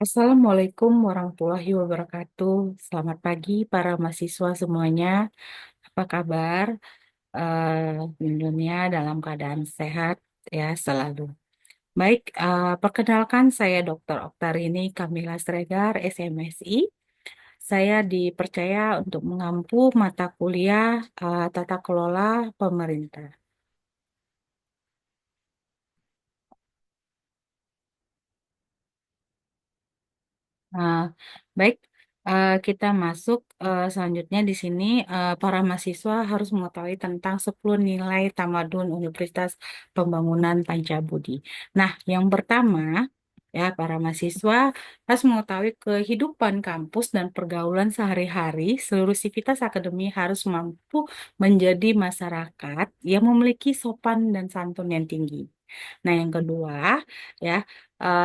Assalamualaikum warahmatullahi wabarakatuh. Selamat pagi para mahasiswa semuanya. Apa kabar? Dunia dalam keadaan sehat ya selalu. Baik, perkenalkan saya Dr. Oktarini Kamila Sregar, SMSI. Saya dipercaya untuk mengampu mata kuliah Tata Kelola Pemerintah. Nah, baik, kita masuk selanjutnya di sini. Para mahasiswa harus mengetahui tentang 10 nilai tamadun Universitas Pembangunan Pancabudi. Nah, yang pertama, ya, para mahasiswa harus mengetahui kehidupan kampus dan pergaulan sehari-hari. Seluruh sivitas akademi harus mampu menjadi masyarakat yang memiliki sopan dan santun yang tinggi. Nah, yang kedua, ya,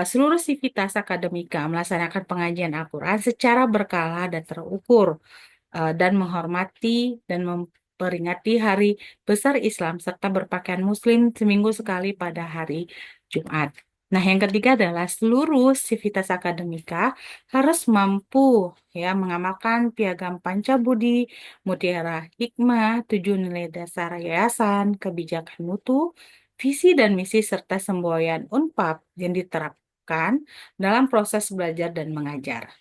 seluruh sivitas akademika melaksanakan pengajian Al-Quran secara berkala dan terukur, dan menghormati dan memperingati hari besar Islam serta berpakaian Muslim seminggu sekali pada hari Jumat. Nah, yang ketiga adalah seluruh sivitas akademika harus mampu ya mengamalkan piagam Pancabudi, Mutiara Hikmah, 7 nilai dasar yayasan, kebijakan mutu, visi dan misi serta semboyan Unpad yang diterapkan dalam proses belajar dan mengajar.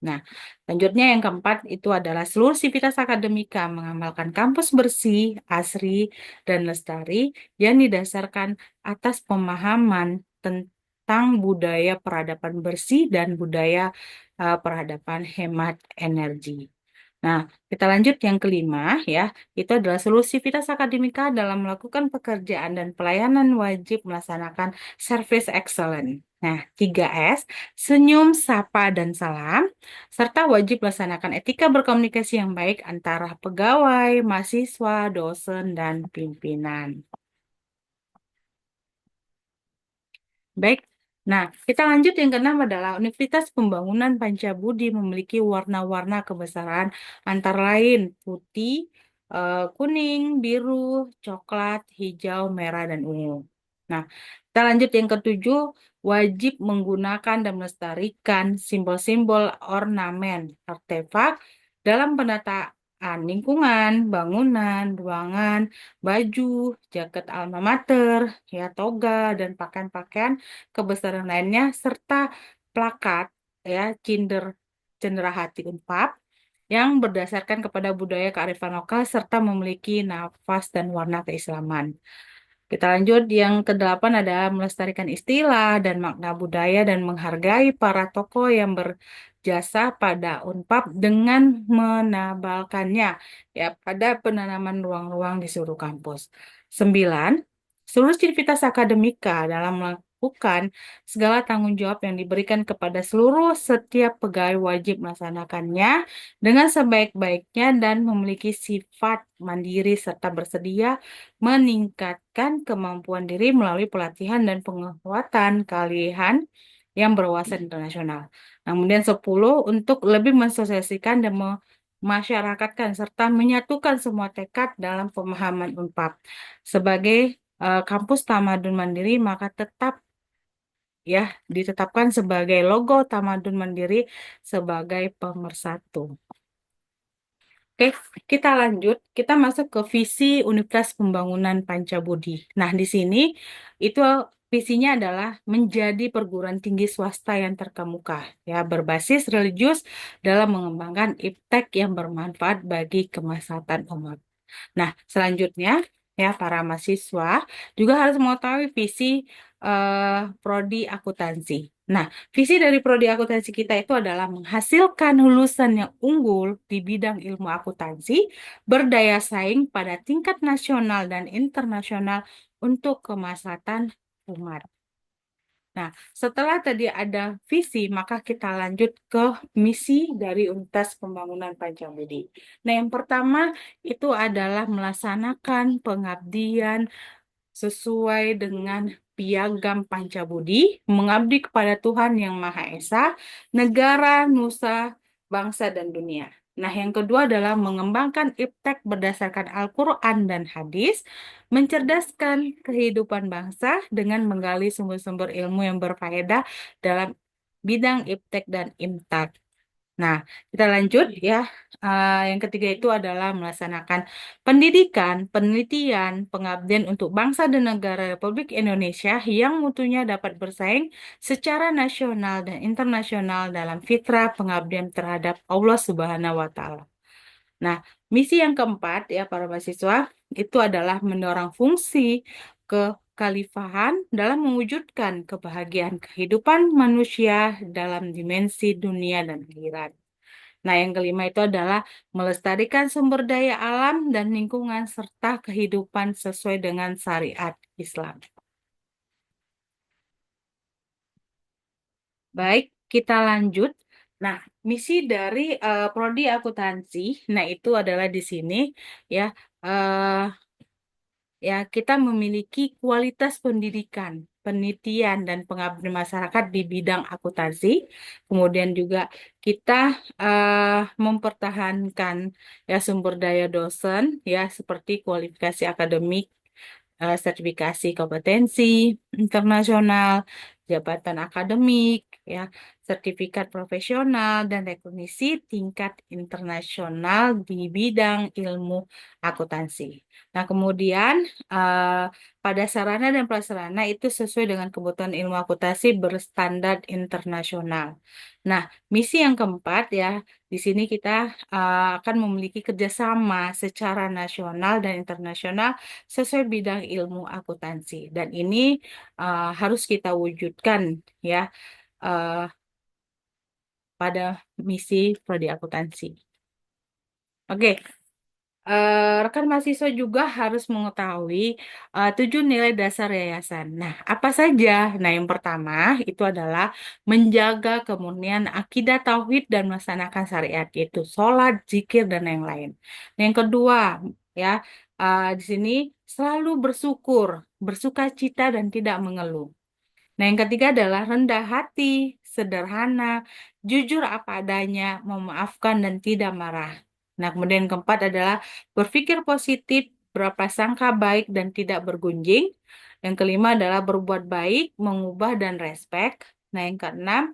Nah, lanjutnya yang keempat itu adalah seluruh sivitas akademika mengamalkan kampus bersih, asri, dan lestari yang didasarkan atas pemahaman tentang budaya peradaban bersih dan budaya peradaban hemat energi. Nah, kita lanjut yang kelima ya, itu adalah seluruh sivitas akademika dalam melakukan pekerjaan dan pelayanan wajib melaksanakan service excellent. Nah, 3S, senyum, sapa, dan salam, serta wajib melaksanakan etika berkomunikasi yang baik antara pegawai, mahasiswa, dosen, dan pimpinan. Baik, nah kita lanjut yang keenam adalah Universitas Pembangunan Pancabudi memiliki warna-warna kebesaran antara lain putih, kuning, biru, coklat, hijau, merah, dan ungu. Nah, kita lanjut yang ketujuh, wajib menggunakan dan melestarikan simbol-simbol ornamen, artefak dalam penataan lingkungan, bangunan, ruangan, baju, jaket alma mater, ya toga, dan pakaian-pakaian kebesaran lainnya, serta plakat, ya cenderahati Unpad yang berdasarkan kepada budaya kearifan lokal serta memiliki nafas dan warna keislaman. Kita lanjut yang kedelapan adalah melestarikan istilah dan makna budaya dan menghargai para tokoh yang berjasa pada Unpad dengan menabalkannya ya pada penanaman ruang-ruang di seluruh kampus. Sembilan, seluruh aktivitas akademika dalam melakukan segala tanggung jawab yang diberikan kepada seluruh setiap pegawai wajib melaksanakannya dengan sebaik-baiknya dan memiliki sifat mandiri serta bersedia meningkatkan kemampuan diri melalui pelatihan dan penguatan keahlian yang berwawasan internasional. Nah, kemudian 10 untuk lebih mensosialisasikan dan memasyarakatkan serta menyatukan semua tekad dalam pemahaman Unpad. Sebagai kampus tamadun mandiri, maka tetap ya ditetapkan sebagai logo Tamadun Mandiri sebagai pemersatu. Oke, kita lanjut. Kita masuk ke visi Universitas Pembangunan Pancabudi. Nah, di sini itu visinya adalah menjadi perguruan tinggi swasta yang terkemuka, ya, berbasis religius dalam mengembangkan iptek yang bermanfaat bagi kemaslahatan umat. Nah, selanjutnya ya para mahasiswa juga harus mengetahui visi prodi akuntansi. Nah, visi dari prodi akuntansi kita itu adalah menghasilkan lulusan yang unggul di bidang ilmu akuntansi, berdaya saing pada tingkat nasional dan internasional untuk kemaslahatan umat. Nah, setelah tadi ada visi, maka kita lanjut ke misi dari Untas Pembangunan Pancabudi. Nah, yang pertama itu adalah melaksanakan pengabdian sesuai dengan piagam Pancabudi, mengabdi kepada Tuhan Yang Maha Esa, negara, nusa, bangsa, dan dunia. Nah, yang kedua adalah mengembangkan iptek berdasarkan Al-Quran dan hadis, mencerdaskan kehidupan bangsa dengan menggali sumber-sumber ilmu yang berfaedah dalam bidang iptek dan imtak. Nah, kita lanjut ya. Yang ketiga itu adalah melaksanakan pendidikan, penelitian, pengabdian untuk bangsa dan negara Republik Indonesia yang mutunya dapat bersaing secara nasional dan internasional dalam fitrah pengabdian terhadap Allah Subhanahu wa Ta'ala. Nah, misi yang keempat ya para mahasiswa itu adalah mendorong fungsi kekhalifahan dalam mewujudkan kebahagiaan kehidupan manusia dalam dimensi dunia dan akhirat. Nah, yang kelima itu adalah melestarikan sumber daya alam dan lingkungan serta kehidupan sesuai dengan syariat Islam. Baik, kita lanjut. Nah, misi dari prodi akuntansi, nah itu adalah di sini ya. eh, Ya, kita memiliki kualitas pendidikan, penelitian, dan pengabdian masyarakat di bidang akuntansi. Kemudian juga kita mempertahankan ya sumber daya dosen ya seperti kualifikasi akademik, sertifikasi kompetensi internasional, jabatan akademik, ya, sertifikat profesional, dan rekognisi tingkat internasional di bidang ilmu akuntansi. Nah, kemudian eh, pada sarana dan prasarana itu sesuai dengan kebutuhan ilmu akuntansi berstandar internasional. Nah, misi yang keempat ya, di sini kita akan memiliki kerjasama secara nasional dan internasional sesuai bidang ilmu akuntansi. Dan ini harus kita wujudkan ya eh, pada misi prodi akuntansi. Oke, rekan mahasiswa juga harus mengetahui 7 nilai dasar yayasan. Nah, apa saja? Nah, yang pertama itu adalah menjaga kemurnian akidah tauhid dan melaksanakan syariat, yaitu sholat, zikir, dan yang lain. Nah, yang kedua, ya, di sini selalu bersyukur, bersuka cita, dan tidak mengeluh. Nah, yang ketiga adalah rendah hati, sederhana, jujur apa adanya, memaafkan dan tidak marah. Nah, kemudian yang keempat adalah berpikir positif, berprasangka baik dan tidak bergunjing. Yang kelima adalah berbuat baik, mengubah dan respek. Nah, yang keenam,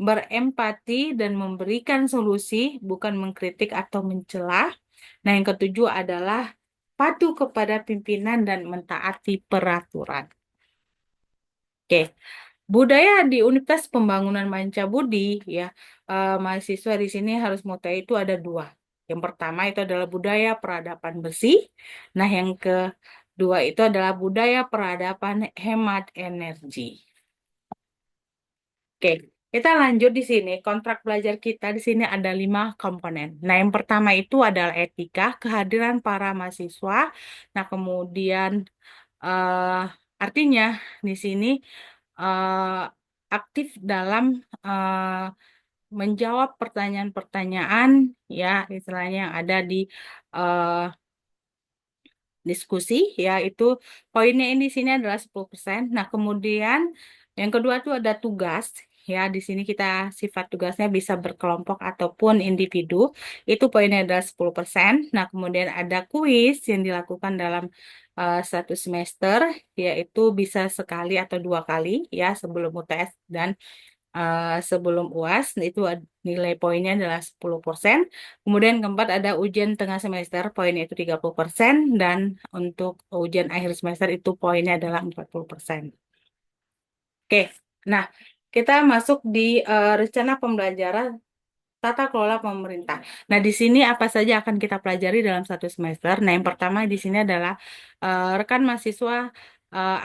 berempati dan memberikan solusi, bukan mengkritik atau mencela. Nah, yang ketujuh adalah patuh kepada pimpinan dan mentaati peraturan. Oke. Budaya di Universitas Pembangunan Mancabudi, ya, mahasiswa di sini harus mengetahui itu ada dua. Yang pertama itu adalah budaya peradaban bersih. Nah, yang kedua itu adalah budaya peradaban hemat energi. Oke, kita lanjut di sini. Kontrak belajar kita di sini ada 5 komponen. Nah, yang pertama itu adalah etika, kehadiran para mahasiswa. Nah, kemudian eh, artinya di sini eh, aktif dalam eh, menjawab pertanyaan-pertanyaan ya istilahnya yang ada di eh, diskusi ya itu poinnya ini di sini adalah 10%. Nah, kemudian yang kedua itu ada tugas ya di sini kita sifat tugasnya bisa berkelompok ataupun individu. Itu poinnya adalah 10%. Nah, kemudian ada kuis yang dilakukan dalam 1 semester yaitu bisa sekali atau 2 kali ya sebelum UTS dan sebelum UAS itu nilai poinnya adalah 10%. Kemudian keempat ada ujian tengah semester, poinnya itu 30%. Dan untuk ujian akhir semester itu poinnya adalah 40%. Oke, nah kita masuk di rencana pembelajaran tata kelola pemerintah. Nah, di sini apa saja akan kita pelajari dalam 1 semester? Nah, yang pertama di sini adalah rekan mahasiswa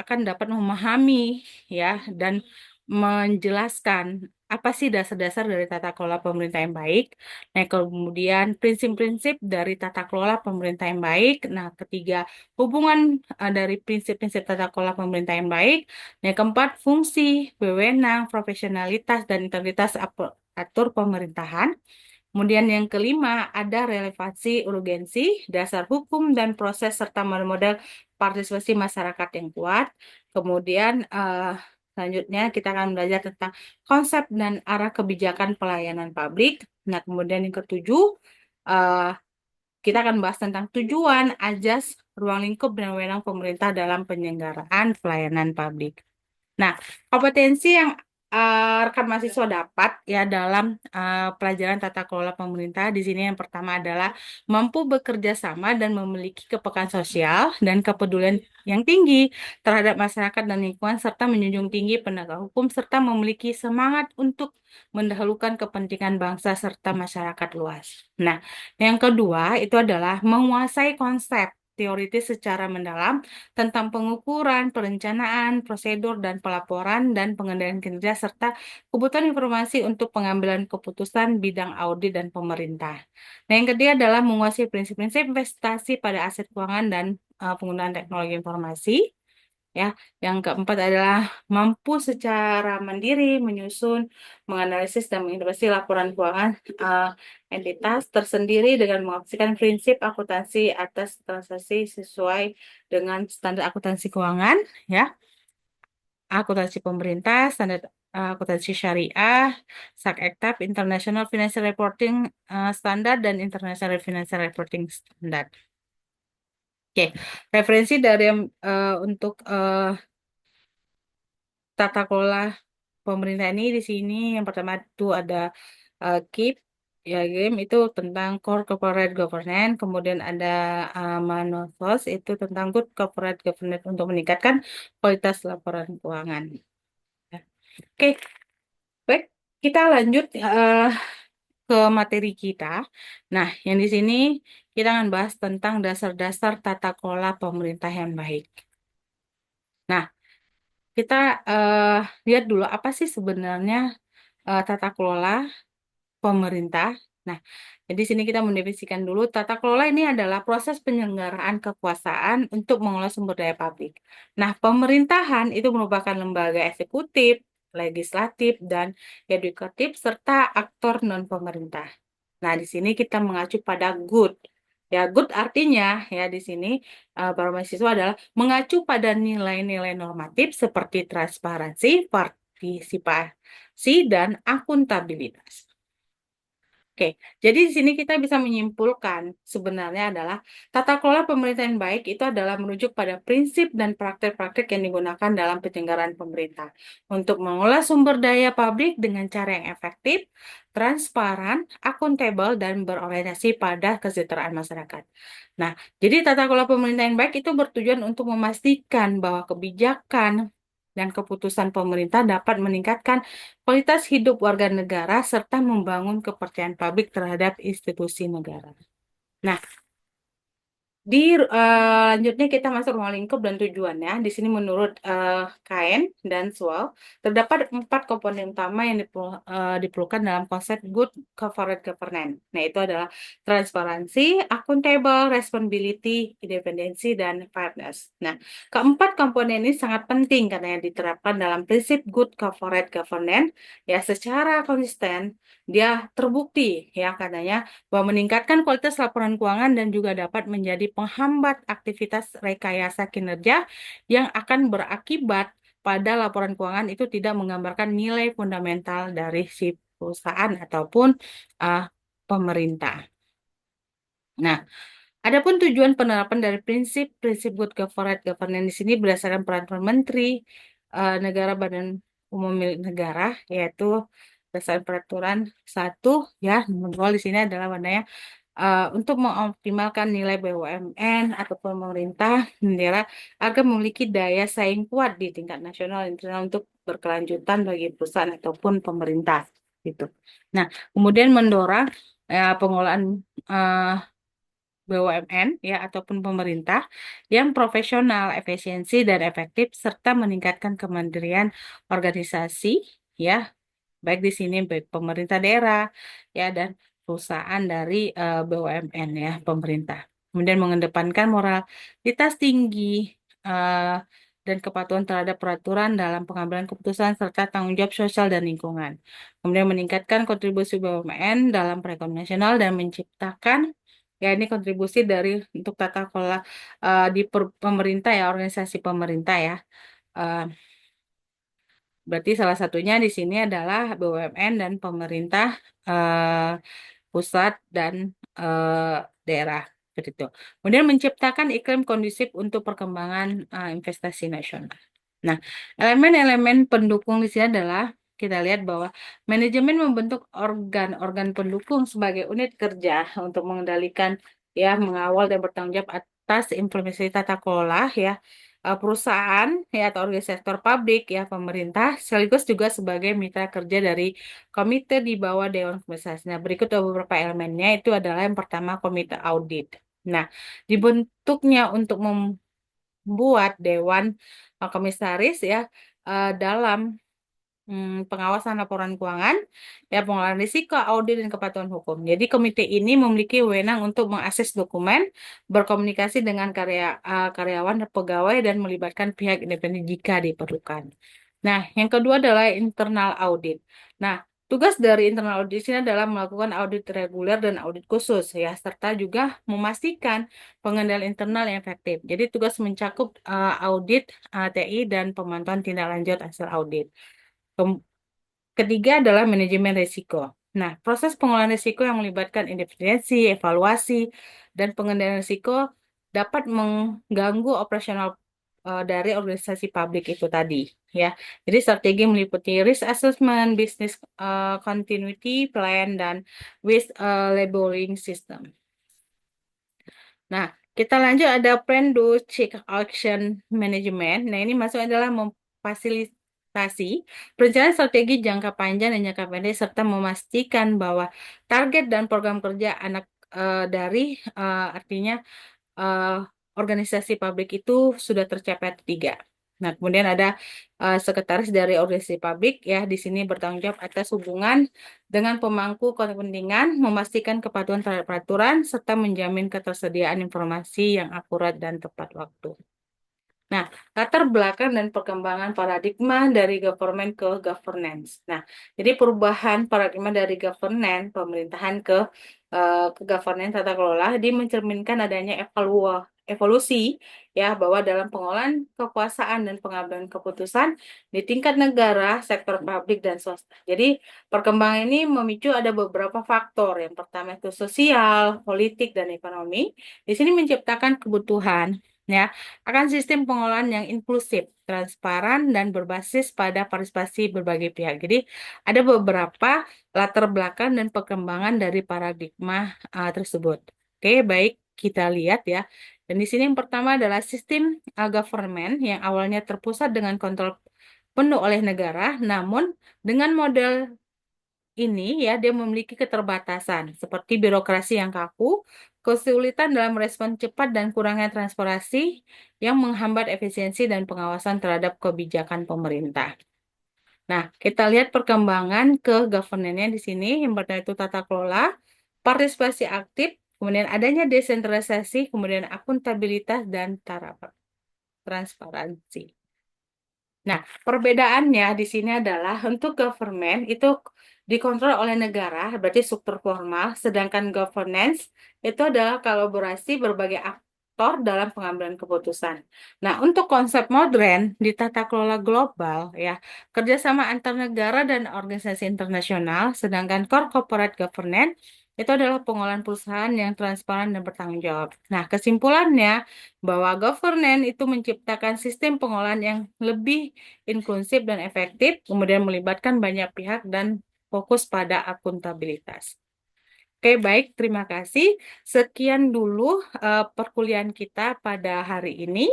akan dapat memahami ya dan menjelaskan apa sih dasar-dasar dari tata kelola pemerintah yang baik. Nah, kemudian prinsip-prinsip dari tata kelola pemerintah yang baik. Nah, ketiga, hubungan dari prinsip-prinsip tata kelola pemerintah yang baik. Nah, yang keempat, fungsi, wewenang, profesionalitas, dan integritas atur pemerintahan. Kemudian yang kelima ada relevansi, urgensi, dasar hukum dan proses serta model partisipasi masyarakat yang kuat. Kemudian selanjutnya kita akan belajar tentang konsep dan arah kebijakan pelayanan publik. Nah, kemudian yang ketujuh eh, kita akan bahas tentang tujuan, azas, ruang lingkup dan wewenang pemerintah dalam penyelenggaraan pelayanan publik. Nah, kompetensi yang rekan mahasiswa dapat ya dalam pelajaran tata kelola pemerintah di sini yang pertama adalah mampu bekerja sama dan memiliki kepekaan sosial dan kepedulian yang tinggi terhadap masyarakat dan lingkungan serta menjunjung tinggi penegak hukum serta memiliki semangat untuk mendahulukan kepentingan bangsa serta masyarakat luas. Nah, yang kedua itu adalah menguasai konsep teoritis secara mendalam tentang pengukuran, perencanaan, prosedur, dan pelaporan dan pengendalian kinerja serta kebutuhan informasi untuk pengambilan keputusan bidang audit dan pemerintah. Nah, yang ketiga adalah menguasai prinsip-prinsip investasi pada aset keuangan dan penggunaan teknologi informasi. Ya, yang keempat adalah mampu secara mandiri menyusun, menganalisis dan menginterpretasi laporan keuangan eh, entitas tersendiri dengan mengaplikasikan prinsip akuntansi atas transaksi sesuai dengan standar akuntansi keuangan, ya, akuntansi pemerintah, standar akuntansi syariah, SAC-ECTAP, International Financial Reporting Standard dan International Financial Reporting Standard. Oke, referensi dari untuk tata kelola pemerintah ini di sini yang pertama itu ada KIP ya game itu tentang core corporate governance, kemudian ada Manosos itu tentang good corporate governance untuk meningkatkan kualitas laporan keuangan. Ya. Oke, baik kita lanjut ke materi kita. Nah, yang di sini kita akan bahas tentang dasar-dasar tata kelola pemerintah yang baik. Nah, kita eh, lihat dulu apa sih sebenarnya tata kelola pemerintah. Nah, jadi sini kita mendefinisikan dulu tata kelola ini adalah proses penyelenggaraan kekuasaan untuk mengelola sumber daya publik. Nah, pemerintahan itu merupakan lembaga eksekutif, legislatif, dan yudikatif serta aktor non-pemerintah. Nah, di sini kita mengacu pada good. Ya, good artinya ya di sini para mahasiswa adalah mengacu pada nilai-nilai normatif seperti transparansi, partisipasi, dan akuntabilitas. Oke, jadi di sini kita bisa menyimpulkan sebenarnya adalah tata kelola pemerintahan baik itu adalah merujuk pada prinsip dan praktek-praktek yang digunakan dalam penyelenggaraan pemerintah untuk mengolah sumber daya publik dengan cara yang efektif, transparan, akuntabel, dan berorientasi pada kesejahteraan masyarakat. Nah, jadi tata kelola pemerintahan baik itu bertujuan untuk memastikan bahwa kebijakan dan keputusan pemerintah dapat meningkatkan kualitas hidup warga negara serta membangun kepercayaan publik terhadap institusi negara. Nah, di lanjutnya kita masuk ruang lingkup dan tujuannya. Di sini menurut Cain dan Swell, terdapat 4 komponen utama yang diperlukan dalam konsep good corporate governance. Nah, itu adalah transparansi, accountable, responsibility, independensi, dan fairness. Nah, keempat komponen ini sangat penting karena yang diterapkan dalam prinsip good corporate governance ya secara konsisten dia terbukti ya katanya bahwa meningkatkan kualitas laporan keuangan dan juga dapat menjadi penghambat aktivitas rekayasa kinerja yang akan berakibat pada laporan keuangan itu tidak menggambarkan nilai fundamental dari si perusahaan ataupun uh, pemerintah. Nah, adapun tujuan penerapan dari prinsip-prinsip good corporate governance di sini berdasarkan peran menteri, negara, badan umum milik negara, yaitu berdasarkan peraturan satu ya nomor 2 di sini adalah warnanya untuk mengoptimalkan nilai BUMN ataupun pemerintah daerah agar memiliki daya saing kuat di tingkat nasional dan internasional untuk berkelanjutan bagi perusahaan ataupun pemerintah gitu. Nah, kemudian mendorong pengelolaan eh, BUMN ya ataupun pemerintah yang profesional, efisiensi dan efektif serta meningkatkan kemandirian organisasi ya baik di sini baik pemerintah daerah ya dan perusahaan dari BUMN ya pemerintah. Kemudian mengedepankan moralitas tinggi eh, dan kepatuhan terhadap peraturan dalam pengambilan keputusan serta tanggung jawab sosial dan lingkungan. Kemudian meningkatkan kontribusi BUMN dalam perekonomian nasional dan menciptakan ya ini kontribusi dari untuk tata kelola di pemerintah ya organisasi pemerintah ya. Eh, Berarti salah satunya di sini adalah BUMN dan pemerintah eh, pusat dan eh, daerah. Seperti itu. Kemudian menciptakan iklim kondusif untuk perkembangan investasi nasional. Nah, elemen-elemen pendukung di sini adalah kita lihat bahwa manajemen membentuk organ-organ pendukung sebagai unit kerja untuk mengendalikan, ya, mengawal dan bertanggung jawab atas implementasi tata kelola, ya, perusahaan, ya, atau organisasi sektor publik, ya, pemerintah sekaligus juga sebagai mitra kerja dari komite di bawah Dewan Komisaris. Nah, berikut beberapa elemennya. Itu adalah yang pertama, komite audit. Nah, dibentuknya untuk membuat Dewan Komisaris, ya, dalam pengawasan laporan keuangan, ya, pengelolaan risiko, audit, dan kepatuhan hukum. Jadi komite ini memiliki wewenang untuk mengakses dokumen, berkomunikasi dengan karyawan, pegawai, dan melibatkan pihak independen jika diperlukan. Nah, yang kedua adalah internal audit. Nah, tugas dari internal audit ini adalah melakukan audit reguler dan audit khusus, ya, serta juga memastikan pengendalian internal yang efektif. Jadi tugas mencakup audit TI dan pemantauan tindak lanjut hasil audit. Ketiga adalah manajemen risiko. Nah, proses pengolahan risiko yang melibatkan independensi, evaluasi, dan pengendalian risiko dapat mengganggu operasional dari organisasi publik itu tadi, ya. Jadi strategi meliputi risk assessment, business continuity plan, dan waste labeling system. Nah, kita lanjut ada plan do check action management. Nah, ini masuk adalah memfasilitasi perencanaan strategi jangka panjang dan jangka pendek serta memastikan bahwa target dan program kerja anak dari artinya eh, organisasi publik itu sudah tercapai atau tidak. Nah, kemudian ada sekretaris dari organisasi publik, ya, di sini bertanggung jawab atas hubungan dengan pemangku kepentingan, memastikan kepatuhan terhadap peraturan, serta menjamin ketersediaan informasi yang akurat dan tepat waktu. Nah, latar belakang dan perkembangan paradigma dari government ke governance. Nah, jadi perubahan paradigma dari governance, pemerintahan ke governance tata kelola, dia mencerminkan adanya evolusi, ya, bahwa dalam pengelolaan kekuasaan dan pengambilan keputusan di tingkat negara, sektor publik dan swasta. Jadi, perkembangan ini memicu ada beberapa faktor. Yang pertama itu sosial, politik, dan ekonomi. Di sini menciptakan kebutuhan, ya, akan sistem pengolahan yang inklusif, transparan, dan berbasis pada partisipasi berbagai pihak. Jadi, ada beberapa latar belakang dan perkembangan dari paradigma tersebut. Oke, baik, kita lihat, ya. Dan di sini yang pertama adalah sistem government yang awalnya terpusat dengan kontrol penuh oleh negara, namun dengan model ini, ya, dia memiliki keterbatasan seperti birokrasi yang kaku, kesulitan dalam respon cepat, dan kurangnya transparansi yang menghambat efisiensi dan pengawasan terhadap kebijakan pemerintah. Nah, kita lihat perkembangan ke governance-nya di sini. Yang pertama itu tata kelola, partisipasi aktif, kemudian adanya desentralisasi, kemudian akuntabilitas, dan transparansi. Nah, perbedaannya di sini adalah untuk government itu dikontrol oleh negara, berarti struktur formal, sedangkan governance itu adalah kolaborasi berbagai aktor dalam pengambilan keputusan. Nah, untuk konsep modern di tata kelola global, ya, kerjasama antar negara dan organisasi internasional, sedangkan core corporate governance itu adalah pengolahan perusahaan yang transparan dan bertanggung jawab. Nah, kesimpulannya bahwa governance itu menciptakan sistem pengolahan yang lebih inklusif dan efektif, kemudian melibatkan banyak pihak dan fokus pada akuntabilitas. Oke, baik, terima kasih. Sekian dulu perkuliahan kita pada hari ini.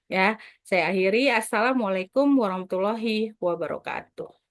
Ya, saya akhiri. Assalamualaikum warahmatullahi wabarakatuh.